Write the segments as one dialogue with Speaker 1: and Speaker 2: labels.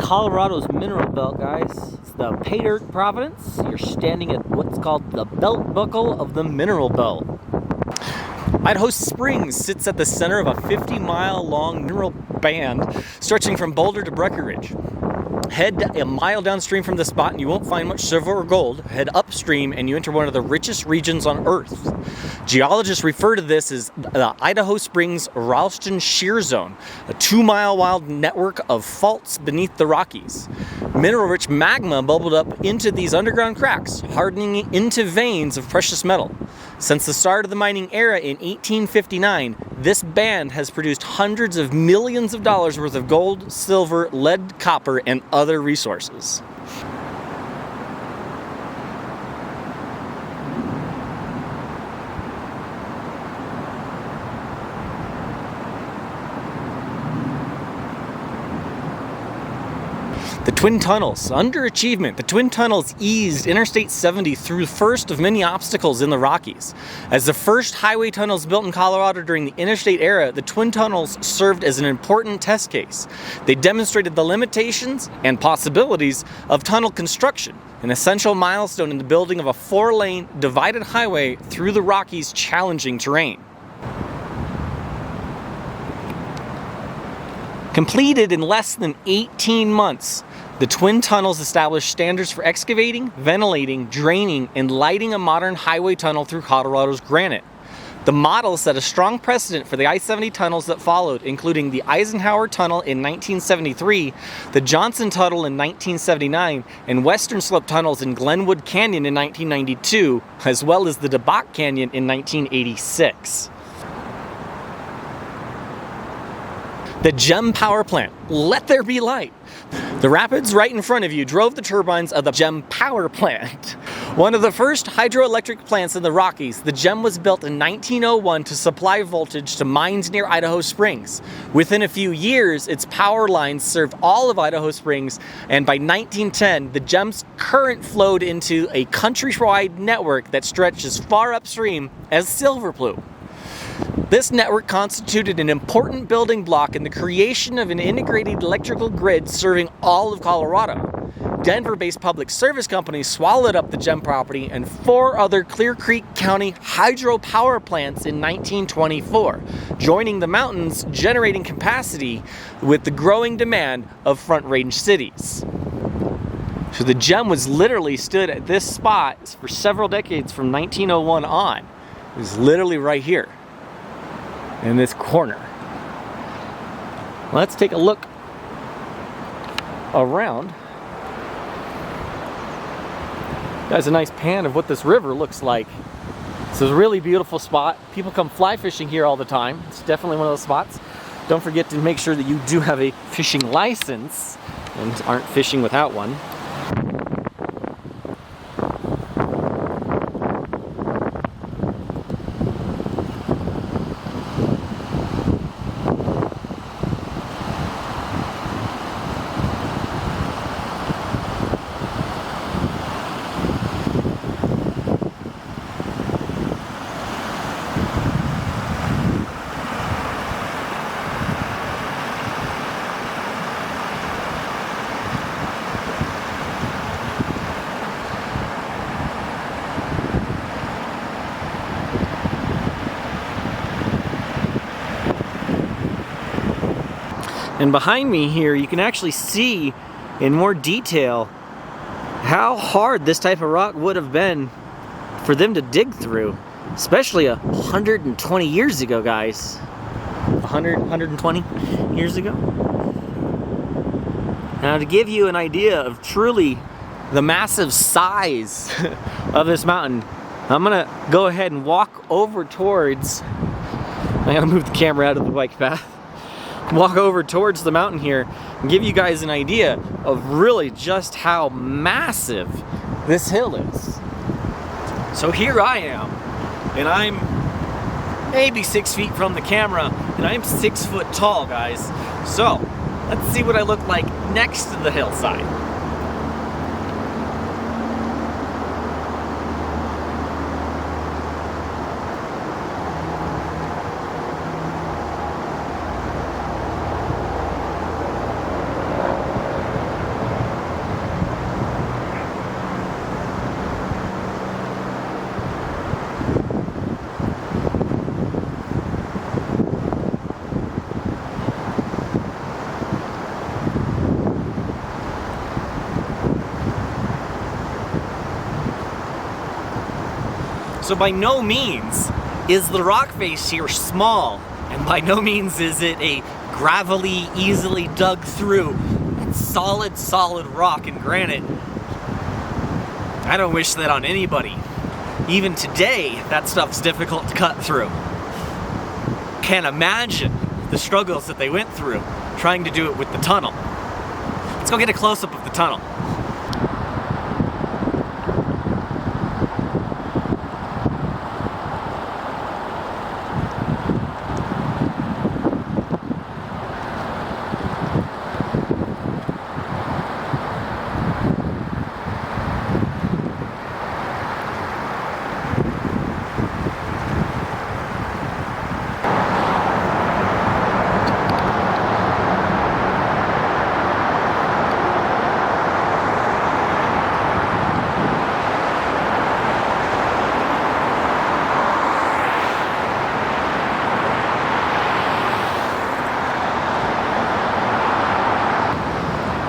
Speaker 1: Colorado's mineral belt, guys. It's the pay dirt Providence. You're standing at what's called the belt buckle of the mineral belt. Idaho Springs sits at the center of a 50-mile-long mineral band stretching from Boulder to Breckenridge. Head a mile downstream from the spot and you won't find much silver or gold. Head upstream and you enter one of the richest regions on Earth. Geologists refer to this as the Idaho Springs Ralston Shear Zone, a 2-mile wide network of faults beneath the Rockies. Mineral-rich magma bubbled up into these underground cracks, hardening into veins of precious metal. Since the start of the mining era in 1859, this band has produced hundreds of millions of dollars worth of gold, silver, lead, copper, and other resources. The Twin Tunnels. Underachievement. The Twin Tunnels eased Interstate 70 through the first of many obstacles in the Rockies. As the first highway tunnels built in Colorado during the interstate era, the Twin Tunnels served as an important test case. They demonstrated the limitations and possibilities of tunnel construction, an essential milestone in the building of a 4-lane divided highway through the Rockies' challenging terrain. Completed in less than 18 months, the Twin Tunnels established standards for excavating, ventilating, draining, and lighting a modern highway tunnel through Colorado's granite. The model set a strong precedent for the I-70 tunnels that followed, including the Eisenhower Tunnel in 1973, the Johnson Tunnel in 1979, and Western Slope tunnels in Glenwood Canyon in 1992, as well as the DeBach Canyon in 1986. The GEM power plant. Let there be light. The rapids right in front of you drove the turbines of the GEM power plant. One of the first hydroelectric plants in the Rockies, the GEM was built in 1901 to supply voltage to mines near Idaho Springs. Within a few years, its power lines served all of Idaho Springs, and by 1910, the GEM's current flowed into a countrywide network that stretched as far upstream as Silver Plume. This network constituted an important building block in the creation of an integrated electrical grid serving all of Colorado. Denver-based public service companies swallowed up the GEM property and 4 other Clear Creek County hydropower plants in 1924, joining the mountains, generating capacity with the growing demand of Front Range cities. So the GEM was literally stood at this spot for several decades from 1901 on. It was literally right here in this corner. Let's take a look around. That's a nice pan of what this river looks like. This is a really beautiful spot. People come fly fishing here all the time. It's definitely one of those spots. Don't forget to make sure that you do have a fishing license and aren't fishing without one. And behind me here, you can actually see in more detail how hard this type of rock would have been for them to dig through, especially 120 years ago, guys. 120 years ago. Now, to give you an idea of truly the massive size of this mountain, I'm gonna go ahead and walk over towards, I gotta move the camera out of the bike path. Walk over towards the mountain here and give you guys an idea of really just how massive this hill is. So here I am, and I'm maybe 6 feet from the camera, and I'm 6 foot tall, guys. So let's see what I look like next to the hillside. So by no means is the rock face here small, and by no means is it a gravelly, easily dug through, solid rock and granite. I don't wish that on anybody. Even today, that stuff's difficult to cut through. Can't imagine the struggles that they went through trying to do it with the tunnel. Let's go get a close-up of the tunnel.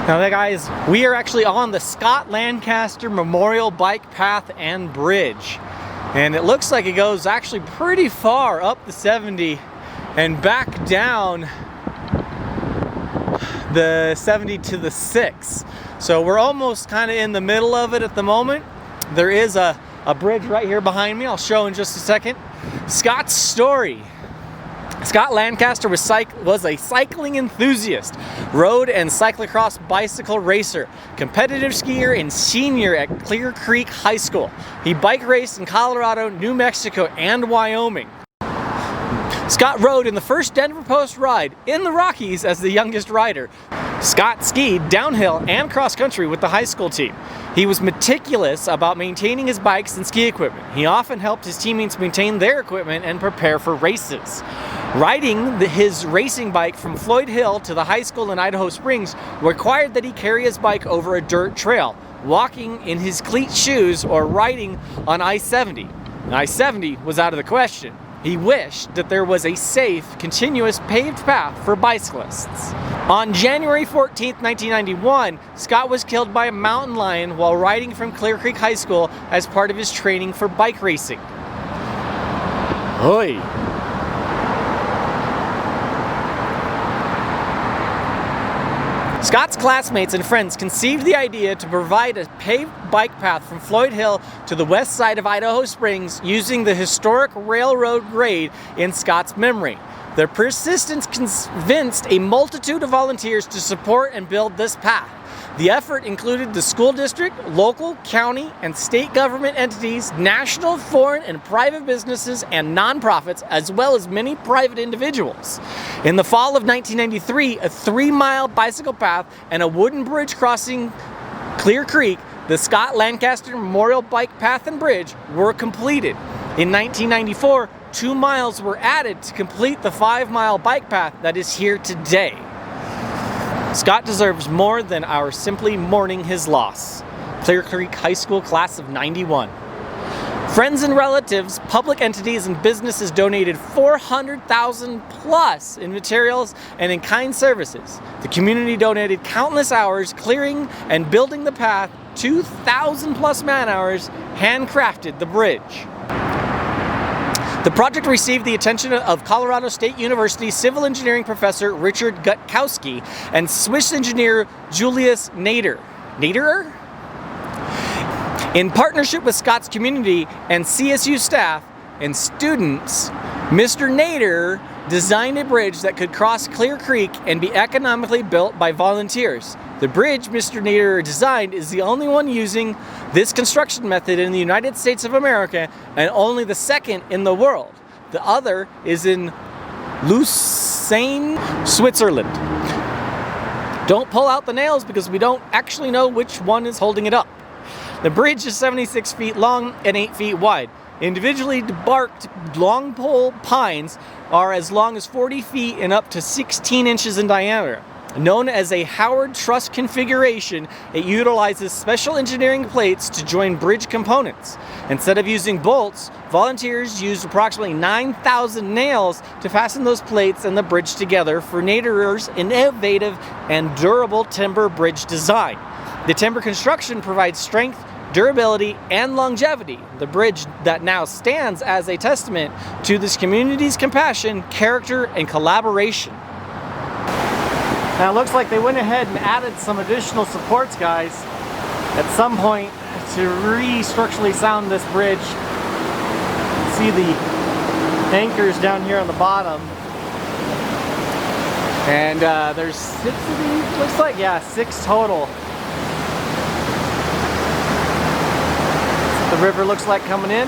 Speaker 1: Now guys, we are actually on the Scott Lancaster Memorial Bike Path and Bridge. And it looks like it goes actually pretty far up the 70 and back down the 70 to the 6. So we're almost kind of in the middle of it at the moment. There is a bridge right here behind me. I'll show in just a second. Scott's story. Scott Lancaster was a cycling enthusiast, road and cyclocross bicycle racer, competitive skier and senior at Clear Creek High School. He bike raced in Colorado, New Mexico, and Wyoming. Scott rode in the first Denver Post ride in the Rockies as the youngest rider. Scott skied downhill and cross country with the high school team. He was meticulous about maintaining his bikes and ski equipment. He often helped his teammates maintain their equipment and prepare for races. Riding his racing bike from Floyd Hill to the high school in Idaho Springs required that he carry his bike over a dirt trail, walking in his cleat shoes or riding on I-70. I-70 was out of the question. He wished that there was a safe, continuous paved path for bicyclists. On January 14, 1991, Scott was killed by a mountain lion while riding from Clear Creek High School as part of his training for bike racing. Oi! Scott's classmates and friends conceived the idea to provide a paved bike path from Floyd Hill to the west side of Idaho Springs using the historic railroad grade in Scott's memory. Their persistence convinced a multitude of volunteers to support and build this path. The effort included the school district, local, county, and state government entities, national, foreign, and private businesses and nonprofits, as well as many private individuals. In the fall of 1993, a 3-mile bicycle path and a wooden bridge crossing Clear Creek, the Scott Lancaster Memorial Bike Path and Bridge, were completed. In 1994, 2 miles were added to complete the 5-mile bike path that is here today. Scott deserves more than our simply mourning his loss. Clear Creek High School class of '91. Friends and relatives, public entities, and businesses donated $400,000 plus in materials and in-kind services. The community donated countless hours clearing and building the path, 2,000 plus man-hours, handcrafted the bridge. The project received the attention of Colorado State University civil engineering professor Richard Gutkowski and Swiss engineer Julius Nader. Naderer? In partnership with Scott's community and CSU staff and students, Mr. Nader designed a bridge that could cross Clear Creek and be economically built by volunteers. The bridge Mr. Nader designed is the only one using this construction method in the United States of America and only the second in the world. The other is in Lucerne, Switzerland. Don't pull out the nails because we don't actually know which one is holding it up. The bridge is 76 feet long and 8 feet wide. Individually debarked long pole pines are as long as 40 feet and up to 16 inches in diameter. Known as a Howard Truss configuration, it utilizes special engineering plates to join bridge components. Instead of using bolts, volunteers used approximately 9,000 nails to fasten those plates and the bridge together for Naderer's innovative and durable timber bridge design. The timber construction provides strength, durability, and longevity. The bridge that now stands as a testament to this community's compassion, character, and collaboration. Now it looks like they went ahead and added some additional supports, guys, at some point to re-structurally sound this bridge. See the anchors down here on the bottom. And there's 6 of these, looks like, yeah, 6 total. The river looks like coming in,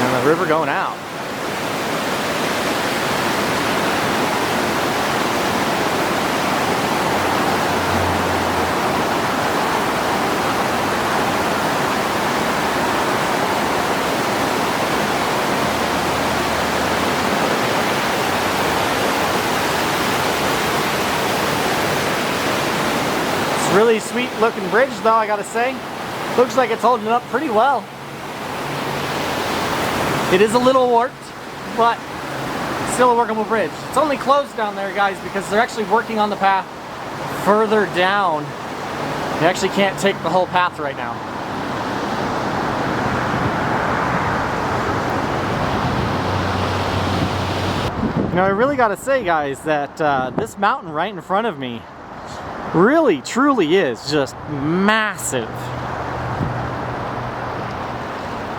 Speaker 1: and the river going out. Really sweet looking bridge though, I gotta say. Looks like it's holding up pretty well. It is a little warped, but still a workable bridge. It's only closed down there, guys, because they're actually working on the path further down. You actually can't take the whole path right now. You know, I really gotta say, guys, that this mountain right in front of me really, truly is just massive.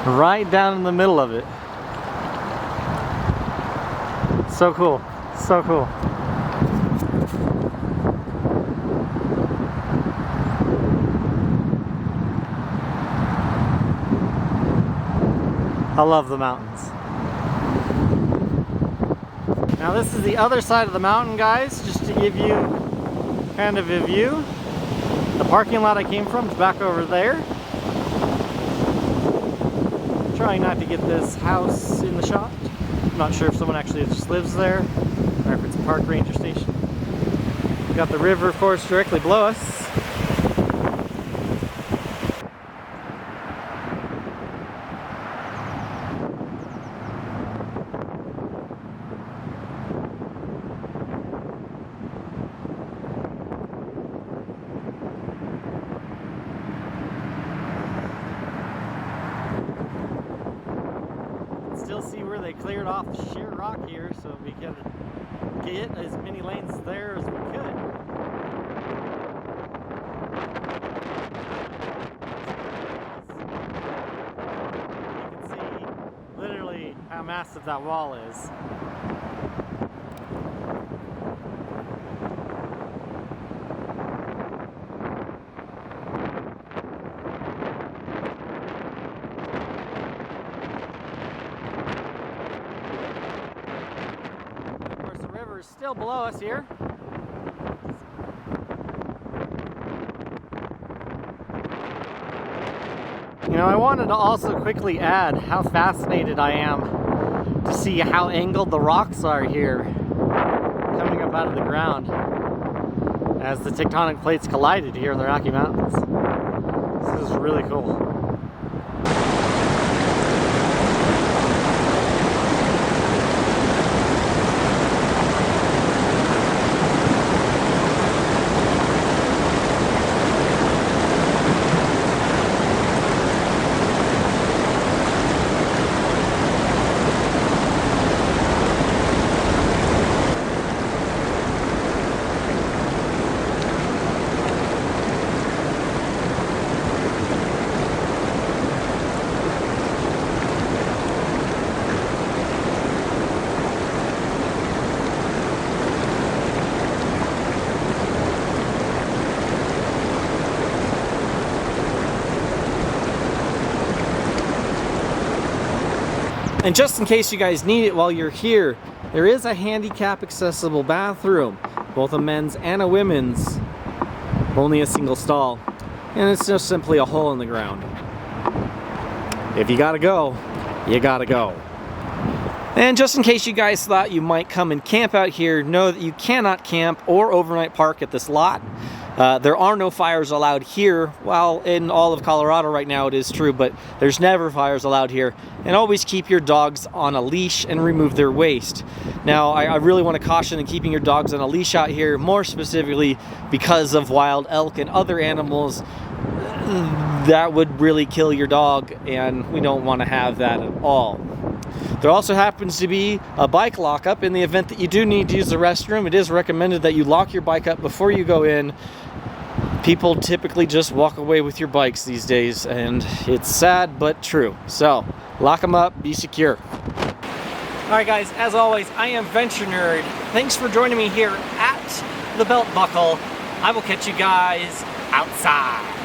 Speaker 1: Right down in the middle of it. So cool. So cool. I love the mountains. Now this is the other side of the mountain, guys, just to give you kind of a view. The parking lot I came from is back over there. Trying not to get this house in the shot. I'm not sure if someone actually just lives there or if it's a park ranger station. We've got the river, of course, directly below us. Still see where they cleared off the sheer rock here, so we can get as many lanes there as we could. You can see literally how massive that wall is. Still below us here. You know, I wanted to also quickly add how fascinated I am to see how angled the rocks are here coming up out of the ground as the tectonic plates collided here in the Rocky Mountains. This is really cool. And just in case you guys need it while you're here, there is a handicap accessible bathroom, both a men's and a women's, only a single stall, and it's just simply a hole in the ground. If you gotta go, you gotta go. And just in case you guys thought you might come and camp out here, know that you cannot camp or overnight park at this lot. There are no fires allowed here. Well, in all of Colorado right now it is true, but there's never fires allowed here. And always keep your dogs on a leash and remove their waste. Now, I really want to caution in keeping your dogs on a leash out here, more specifically because of wild elk and other animals that would really kill your dog, and we don't want to have that at all. There also happens to be a bike lockup in the event that you do need to use the restroom. It is recommended that you lock your bike up before you go in. People typically just walk away with your bikes these days, and it's sad but true. So, lock them up, be secure. Alright guys, as always, I am Venture Nerd. Thanks for joining me here at the Belt Buckle. I will catch you guys outside.